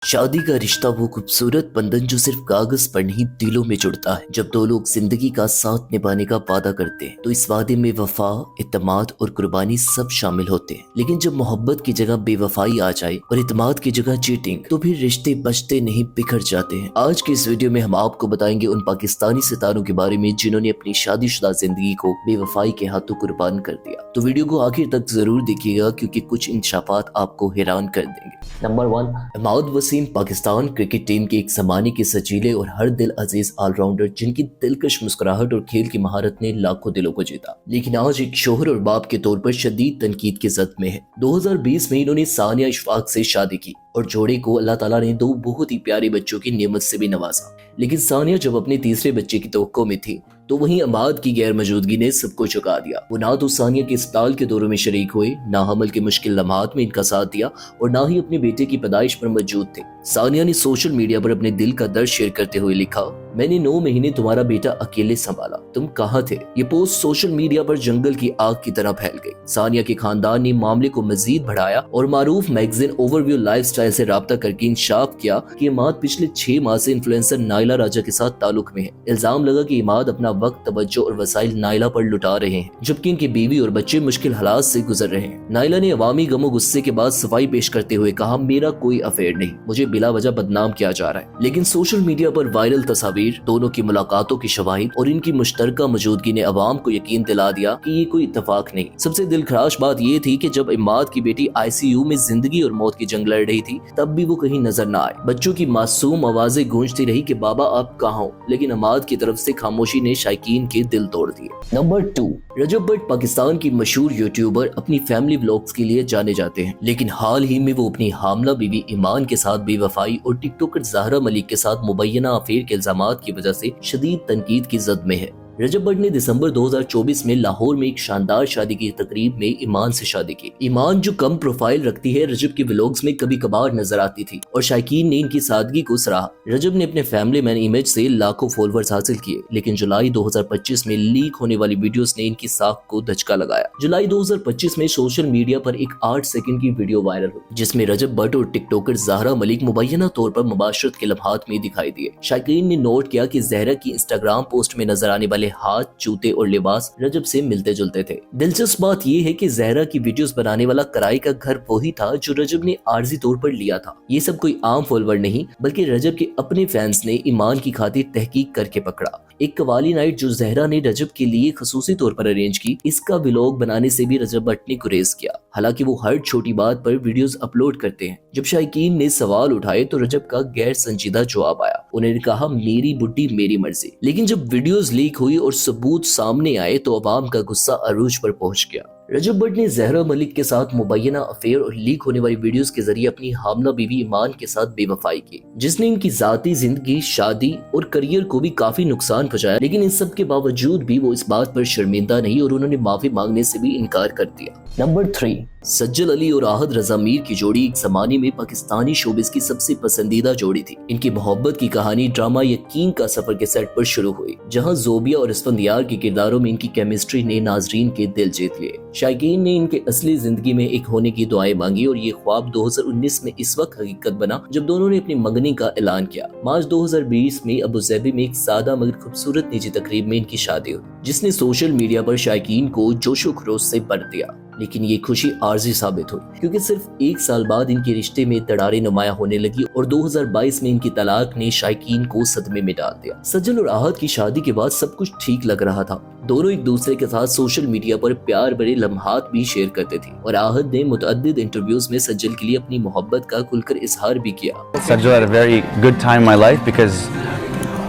शादी का रिश्ता वो खूबसूरत बंधन जो सिर्फ कागज पर नहीं दिलों में जुड़ता है। जब दो लोग जिंदगी का साथ निभाने का वादा करते हैं तो इस वादे में वफा, इत्तेमाद और कुर्बानी सब शामिल होते हैं। लेकिन जब मोहब्बत की जगह बेवफाई आ जाए और इत्तेमाद की जगह चीटिंग, तो फिर रिश्ते बचते नहीं बिखर जाते हैं। आज के इस वीडियो में हम आपको बताएंगे उन पाकिस्तानी सितारों के बारे में जिन्होंने अपनी शादीशुदा जिंदगी को बेवफाई के हाथों कुर्बान कर दिया। तो वीडियो को आखिर तक जरूर देखिएगा क्योंकि कुछ इंकशाफात आपको हैरान कर देंगे। Number 1, Imad Wasim Pakistan cricket team के एक ज़माने के सजीले और हर दिल अजीज ऑलराउंडर जिनकी दिलकश मुस्कुराहट और खेल की महारत ने लाखों दिलों को जीता, लेकिन आज एक शोहर और बाप के तौर पर शदीद तनकीद की जद में है। 2020 में इन्होंने सानिया इशफाक से शादी की और जोड़े को अल्लाह ताला ने दो बहुत ही प्यारे बच्चों की नेमत से भी नवाजा। लेकिन सानिया जब अपने तीसरे बच्चे की तवक्को में थी तो वहीं इमाद की गैर मौजूदगी ने सबको चुका दिया। वो ना तो सानिया के अस्पताल के दौरों में शरीक हुए, ना हमल के मुश्किल लम्हात में इनका साथ दिया और ना ही अपने बेटे की पैदाइश पर मौजूद थे। सानिया ने सोशल मीडिया पर अपने दिल का दर्द शेयर करते हुए लिखा, मैंने 9 महीने तुम्हारा बेटा अकेले संभाला, तुम कहाँ थे। ये पोस्ट सोशल मीडिया पर जंगल की आग की तरह फैल गई। सानिया के खानदान ने मामले को मजीद बढ़ाया और मारूफ मैगजीन ओवरव्यू लाइफस्टाइल से राब्ता करके इंशाफ किया कि इमाद पिछले 6 माह से इन्फ्लुएंसर नाइला राजा के साथ ताल्लुक में है। इल्जाम लगा कि इमाद अपना वक्त, तवज्जो और वसाइल नाइला पर लुटा रहे हैं, जबकि इनकी बीवी और बच्चे मुश्किल हालात से गुजर रहे हैं। नाइला ने अवामी गमो गुस्से के बाद सफाई पेश करते हुए कहा, मेरा कोई अफेयर नहीं, मुझे बिला वजह बदनाम किया जा रहा है। लेकिन सोशल मीडिया पर वायरल तस्वीर, दोनों की मुलाकातों की शवाहिद और इनकी मुश्तरका मौजूदगी ने अवाम को यकीन दिला दिया कि ये कोई इत्तेफाक नहीं। सबसे दिलखराश बात ये थी कि जब इमाद की बेटी ICU में जिंदगी और मौत की जंग लड़ रही थी तब भी वो कहीं नजर न आए। बच्चों की मासूम आवाजें गूंजती रही कि बाबा आप कहाँ हो, लेकिन इमाद की तरफ से खामोशी ने शायकीन के दिल तोड़ दिए। नंबर 2, रजब भट्ट पाकिस्तान की मशहूर यूट्यूबर अपनी फैमिली व्लॉग्स के लिए जाने जाते हैं, लेकिन हाल ही में वो अपनी हामला बीवी ईमान के साथ बेवफाई और टिकटॉकर ज़हरा मलिक के साथ मुबैना अफेयर के इल्जामात की वजह से शदीद तनकीद की जद में है। रजब भट्ट ने दिसंबर 2024 में लाहौर में एक शानदार शादी की तकरीब में ईमान से शादी की। ईमान जो कम प्रोफाइल रखती है, रजब के व्लॉग्स में कभी कभार नजर आती थी और शायकीन ने इनकी सादगी को सराहा। रजब ने अपने फैमिली मैन इमेज से लाखों फॉलोअर्स हासिल किए, लेकिन जुलाई 2025 में लीक होने वाली वीडियोस ने इनकी साख को धचका लगाया। जुलाई 2025 में सोशल मीडिया पर एक 8 सेकंड की वीडियो वायरल हुई जिसमें रजब भट्ट और टिकटॉकर ज़हरा मलिक मुबैना तौर पर मुबाशरत के लम्हात में दिखाई दिए। शायकीन ने नोट किया कि ज़हरा की इंस्टाग्राम पोस्ट में नजर आने वाले हाथ, जूते और लिबास रजब से मिलते जुलते थे। दिलचस्प बात यह है कि ज़हरा की वीडियोस बनाने वाला कराई का घर वही था जो रजब ने आर्जी तौर पर लिया था। ये सब कोई आम फॉलोअर नहीं बल्कि रजब के अपने फैंस ने ईमान की खातिर तहकीक करके पकड़ा। एक कवाली नाइट जो ज़हरा ने रजब के लिए खसूसी तौर पर अरेंज की, इसका व्लॉग बनाने से भी रजब भट्ट ने गुरेज किया। हालांकि वो हर छोटी बात पर वीडियोस अपलोड करते हैं। जब शायकीन ने सवाल उठाए तो रजब का गैर संजीदा जवाब आया। उन्होंने कहा, मेरी बुड्ढी मेरी मर्जी। लेकिन जब वीडियोस लीक हुई और सबूत सामने आए तो अवाम का गुस्सा अरूज पर पहुंच गया। रजब भट्ट ने ज़हरा मलिक के साथ मुबैना अफेयर और लीक होने वाली वीडियोस के जरिए अपनी हामला बीवी ईमान के साथ बेवफाई की, जिसने इनकी जाती जिंदगी, शादी और करियर को भी काफी नुकसान पहुंचाया। लेकिन इन सब के बावजूद भी वो इस बात पर शर्मिंदा नहीं और उन्होंने माफी मांगने से भी इनकार कर दिया। नंबर 3, सज्जल अली और आहद रजा मीर की जोड़ी एक जमाने में पाकिस्तानी शोबिस की सबसे पसंदीदा जोड़ी थी। इनकी मोहब्बत की कहानी ड्रामा यकीन का सफर के सेट पर शुरू हुई, जहां जोबिया और इस्फंदियार के किरदारों में इनकी केमिस्ट्री ने नाजरीन के दिल जीत लिए। शायकीन ने इनके असली जिंदगी में एक होने की दुआएं मांगी और ये ख्वाब 2019 में इस वक्त हकीकत बना जब दोनों ने अपनी मंगनी का ऐलान किया। मार्च 2020 में अबू धाबी में एक सादा मगर खूबसूरत निजी तकरीब में इनकी शादी हुई, जिसने सोशल मीडिया पर शायकीन को जोशो खरोश से भर दिया। लेकिन ये खुशी आर्जी साबित हुई क्योंकि सिर्फ 1 साल बाद इनके रिश्ते में दरारें नुमाया होने लगी और 2022 में इनकी तलाक ने शायकीन को सदमे में डाल दिया। सज्जल और आहद की शादी के बाद सब कुछ ठीक लग रहा था। दोनों एक दूसरे के साथ सोशल मीडिया पर प्यार भरे लम्हात भी शेयर करते थे और आहद ने मुतअद्दिद इंटरव्यूज में सज्जल के लिए अपनी मोहब्बत का खुलकर इजहार भी किया। Sajjal had a very good time in my life because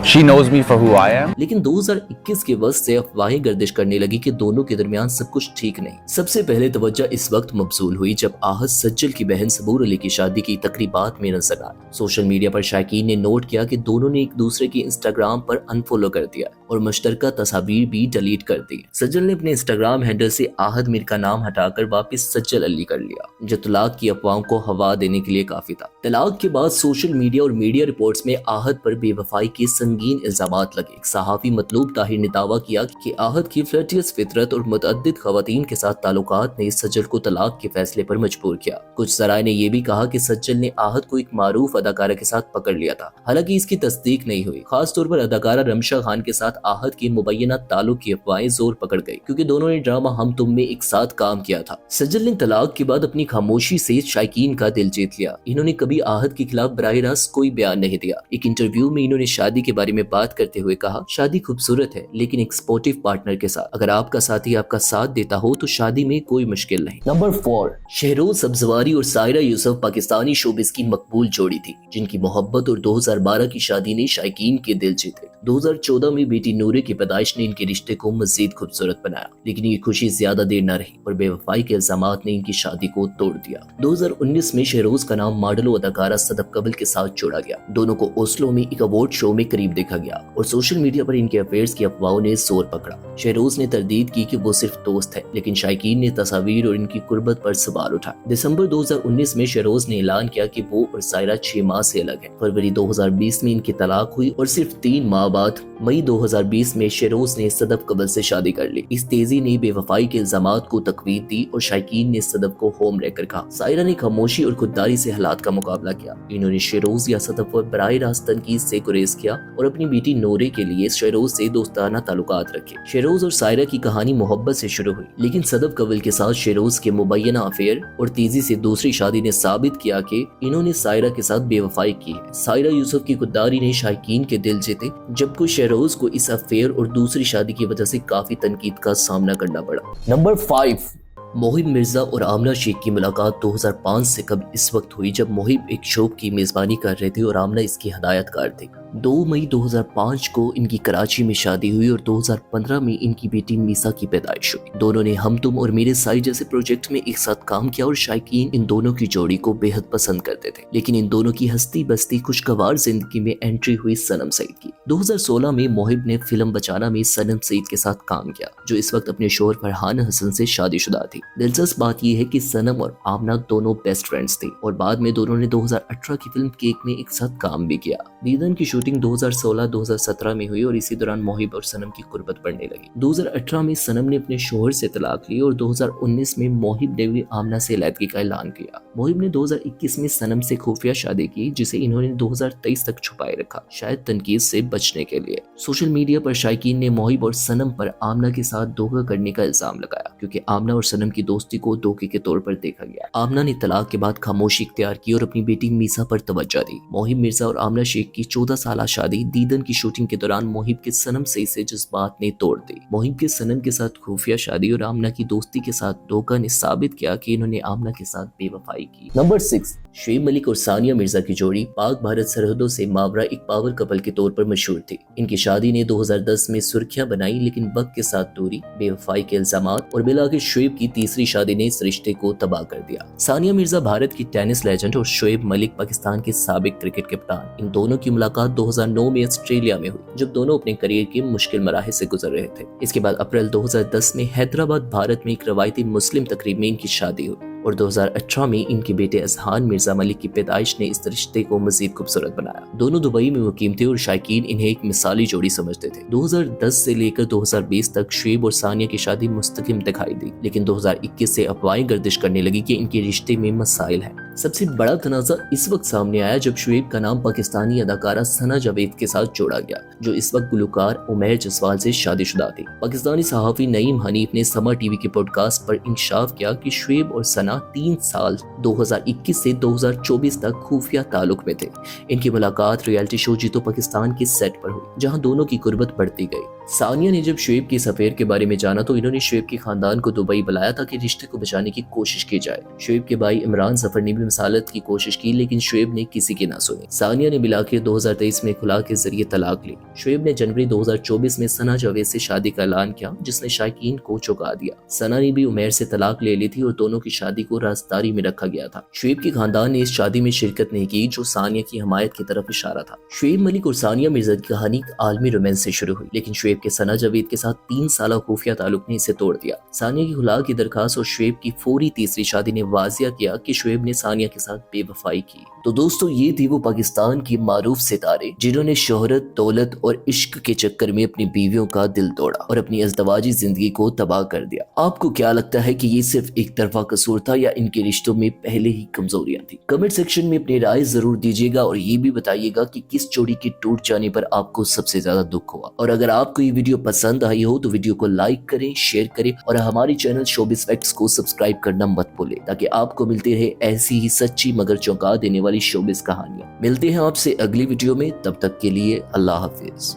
she knows me for who I am. लेकिन 2021 के वक्त से अफवाहें गर्दिश करने लगी कि दोनों के दरमियान सब कुछ ठीक नहीं। सबसे पहले तवज्जो इस वक्त मबसूल हुई जब आहद सज्जल की बहन सबूर अली की शादी की तकरीबात में नजर आए। सोशल मीडिया पर शायकीन ने नोट किया कि दोनों ने एक दूसरे के इंस्टाग्राम पर अनफॉलो कर दिया और मुश्तरका तस्वीर भी डिलीट कर दी। सज्जल ने अपने इंस्टाग्राम हैंडल से आहद मीर का नाम हटाकर वापस सज्जल अली कर लिया, जो तलाक की अफवाहों को हवा देने के लिए काफी था। तलाक के बाद सोशल मीडिया और मीडिया रिपोर्ट्स में आहद पर बेवफाई के संगीन इल्जामात लगे। एक सहाफ़ी मतलूब ताहिर ने दावा किया कि आहत की फ्लर्टियस फितरत और मुतअद्दिद ख़वातीन के साथ ताल्लुकात ने सज्जल को तलाक के फैसले पर मजबूर किया। कुछ ज़राए ने यह भी कहा कि सज्जल ने आहत को एक मारूफ अदाकारा के साथ पकड़ लिया था, हालांकि इसकी तस्दीक नहीं हुई। खास तौर पर अदाकारा रमशा खान के साथ आहत के मुबैना ताल्लुक की अफवाहें जोर पकड़ गई, क्योंकि दोनों ने ड्रामा हम तुम में एक साथ काम किया था। सज्जल ने तलाक के बाद अपनी खामोशी से शायकीन का दिल जीत लिया। इन्होंने कभी आहत के खिलाफ बराह रास्त कोई बयान नहीं दिया। एक इंटरव्यू में इन्होंने शादी के बारे में बात करते हुए कहा, शादी खूबसूरत है लेकिन एक स्पोर्टिव पार्टनर के साथ। अगर आपका साथी आपका साथ देता हो तो शादी में कोई मुश्किल नहीं। नंबर 4, शहरोज सब्जवारी और सायरा यूसुफ पाकिस्तानी शोबिस की मकबूल जोड़ी थी, जिनकी मोहब्बत और 2012 की शादी ने शायकीन के दिल जीते। 2014 में बेटी नूरे की पैदाइश ने इनके रिश्ते को मजीद खूबसूरत बनाया, लेकिन ये खुशी ज्यादा देर न रही और बेवफाई के इल्जामात ने इनकी शादी को तोड़ दिया। 2019 में शहरोज का नाम मॉडल और अदाकारा सदफ कबल के साथ जोड़ा गया। दोनों को ओस्लो में एक अवार्ड शो में करीब देखा गया और सोशल मीडिया पर इनके अफेयर्स की अफवाहों ने जोर पकड़ा। शहरोज ने तरदीद की कि वो सिर्फ दोस्त है, लेकिन शायकीन ने तस्वीर और इनकी कुर्बत पर सवाल उठाए। दिसंबर 2019 में शहरोज ने ऐलान किया कि वो और सायरा 6 माह से अलग है। फरवरी 2020 में इनकी तलाक हुई और सिर्फ 3 माह बाद मई 2020 में शहरोज ने सदफ कबल से शादी कर ली। इस तेजी ने बेवफाई के इल्जामात को तकवीत दी और शायकीन ने सदफ को होम रहकर कहा। सायरा ने खामोशी और खुददारी से हालात का मुकाबला किया। इन्होंने शहरोज या सदफ पर बराह रास्त तनकीद से गुरेज किया और अपनी बेटी नूरे के लिए शहरोज से दोस्ताना ताल्लुकात रखे। शहरोज और सायरा की कहानी मोहब्बत से शुरू हुई, लेकिन सदफ कबल के साथ शहरोज के मुबैना अफेयर और तेजी से दूसरी शादी ने साबित किया कि इन्होंने सायरा के साथ बेवफाई की है। सायरा यूसुफ की खुददारी ने शायकीन के दिल जीते, जबकि शहरोज को इस अफेयर और दूसरी शादी की वजह से काफी तनकीद का सामना करना पड़ा। नंबर 5, मोहिब मिर्जा और आमना शेख की मुलाकात 2005 से कब इस वक्त हुई जब मोहिब एक शो की मेजबानी कर रहे थे और आमना इसकी हदायतकार थी। 2 मई 2005 को इनकी कराची में शादी हुई और 2015 में इनकी बेटी मीसा की पैदाइश हुई। दोनों ने हम तुम और मेरे साई जैसे प्रोजेक्ट में एक साथ काम किया और शायकीन इन दोनों की जोड़ी को बेहद पसंद करते थे। लेकिन इन दोनों की हस्ती बस्ती खुशगवार जिंदगी में एंट्री हुई सनम सईद की। 2016 में मोहिब ने फिल्म बचाना में सनम सईद के साथ काम किया, जो इस वक्त अपने शोहर फरहान हसन से शादीशुदा थी। दिलचस्प बात यह है कि सनम और आमना दोनों बेस्ट फ्रेंड्स थे और बाद में दोनों ने 2018 की फिल्म केक में एक साथ काम भी किया। दीदन की शूटिंग 2016-2017 में हुई और इसी दौरान मोहिब और सनम की कुर्बत बढ़ने लगी। 2018 में सनम ने अपने शोहर से तलाक ली और 2019 में मोहिब ने भी आमना से अलहदगी का ऐलान किया। मोहिब ने 2021 में सनम से खुफिया शादी की, जिसे इन्होंने 2023 तक छुपाए रखा, शायद तनकीद से बचने के लिए। सोशल मीडिया पर शायकीन ने मोहिब और सनम पर आमना के साथ धोखा करने का इल्जाम लगाया, क्योंकि आमना और सनम की दोस्ती को धोखे के तौर पर देखा गया। आमना ने तलाक के बाद खामोशी इख्तियार की और अपनी बेटी मीसा पर तवज्जो दी। मोहिब मिर्जा और आमना शेख की 14 साल शादी दीदन की शूटिंग के दौरान मोहिब के सनम से जज्बात ने तोड़ दी। मोहिब के सनम के साथ खुफिया शादी और आमना की दोस्ती के साथ धोखा ने साबित किया कि इन्होंने आमना के साथ बेवफाई की। नंबर 6, शुएब मलिक और सानिया मिर्जा की जोड़ी पाक भारत सरहदों से मावरा एक पावर कपल के तौर पर मशहूर थी। इनकी शादी ने 2010 में सुर्खियां बनाई, लेकिन वक्त के साथ दूरी, बेवफाई के इल्जामात और बिलाके शुएब की तीसरी शादी ने इस रिश्ते को तबाह कर दिया। सानिया मिर्जा भारत की टेनिस लेजेंड और शुएब मलिक पाकिस्तान के साबिक क्रिकेट कप्तान। इन दोनों की मुलाकात 2009 में ऑस्ट्रेलिया में हुई, जब दोनों अपने करियर के मुश्किल मराहिल से गुजर रहे थे। इसके बाद अप्रैल 2010 में हैदराबाद भारत में एक रवायती मुस्लिम तकरीब में इनकी शादी हुई और 2018 में इनके बेटे अजहान मिर्जा मलिक की पैदाइश ने इस रिश्ते को मजीद खूबसूरत बनाया। दोनों दुबई में मुकीम थे और शायकीन इन्हें एक मिसाली जोड़ी समझते थे। 2010 से लेकर 2020 तक शुएब और सानिया की शादी मुस्तकिम दिखाई दी, लेकिन 2021 से अफवाहें गर्दिश करने लगी कि इनके रिश्ते में मसाइल हैं। सबसे बड़ा तनाज़ा इस वक्त सामने आया जब शुएब का नाम पाकिस्तानी अदाकारा सना जावेद के साथ जोड़ा गया, जो इस वक्त गुलकार उमैर जसवाल से शादीशुदा थी। पाकिस्तानी सहाफ़ी नईम हनीफ ने समा टीवी के पॉडकास्ट पर इंकशाफ किया कि शुएब और सना 3 साल 2021 से 2024 तक खुफिया ताल्लुक में थे। इनकी मुलाकात रियलिटी शो जीतो पाकिस्तान के सेट पर हुई, जहां दोनों की कुर्बत बढ़ती गई। सानिया ने जब शुएब की इस अफेयर के बारे में जाना तो इन्होंने शुएब के खानदान को दुबई बुलाया ताकि रिश्ते को बचाने की कोशिश की जाए। शुएब के भाई इमरान जफर ने भी मिसालत की कोशिश की, लेकिन शुएब ने किसी की ना सुनी। सानिया ने मिलाकर 2023 में खुला के जरिए तलाक ली। शुएब ने जनवरी 2024 में सना जावेद से शादी का ऐलान किया, जिसने शायकीन को चौंका दिया। सना ने भी उमैर से तलाक ले ली थी और दोनों की शादी को राजदारी में रखा गया था। शुएब के खानदान ने इस शादी में शिरकत नहीं की, जो सानिया की हमायत की तरफ इशारा था। शुएब मलिक और सानिया मिर्जा की कहानी आलमी रोमांस से शुरू हुई, लेकिन शुएब के सना जावेद के साथ 3 साल खुफिया ताल्लुक ने इसे तोड़ दिया। सानिया की खुला की दरखास्त और शुएब की फौरी तीसरी शादी ने वाजिया किया कि शुएब ने ثانیہ کے ساتھ بے وفائی کی۔ تو دوستو یہ تھی وہ پاکستان کی معروف ستارے جنہوں نے شہرت، دولت اور عشق کے چکر میں اپنی بیویوں کا دل توڑا اور اپنی ازدواجی زندگی کو تباہ کر دیا۔ آپ کو کیا لگتا ہے کہ یہ صرف ایک طرفہ قصور تھا یا ان کے رشتوں میں پہلے ہی کمزوریاں تھیں؟ کمنٹ سیکشن میں اپنی رائے ضرور دیجیے گا اور یہ بھی بتائیے گا کہ کس جوڑی کے ٹوٹ جانے پر آپ کو سب سے زیادہ دکھ ہوا۔ اور اگر آپ کو یہ ویڈیو پسند آئی ہو تو ویڈیو کو لائک کریں، شیئر کریں اور ہماری چینل شوبز فیکٹس کو سبسکرائب کرنا مت بھولیں تاکہ آپ کو ملتی رہے ایسی ہی سچی مگر چونکا دینے والی شوبز کہانیاں۔ ملتے ہیں آپ سے اگلی ویڈیو میں، تب تک کے لیے اللہ حافظ۔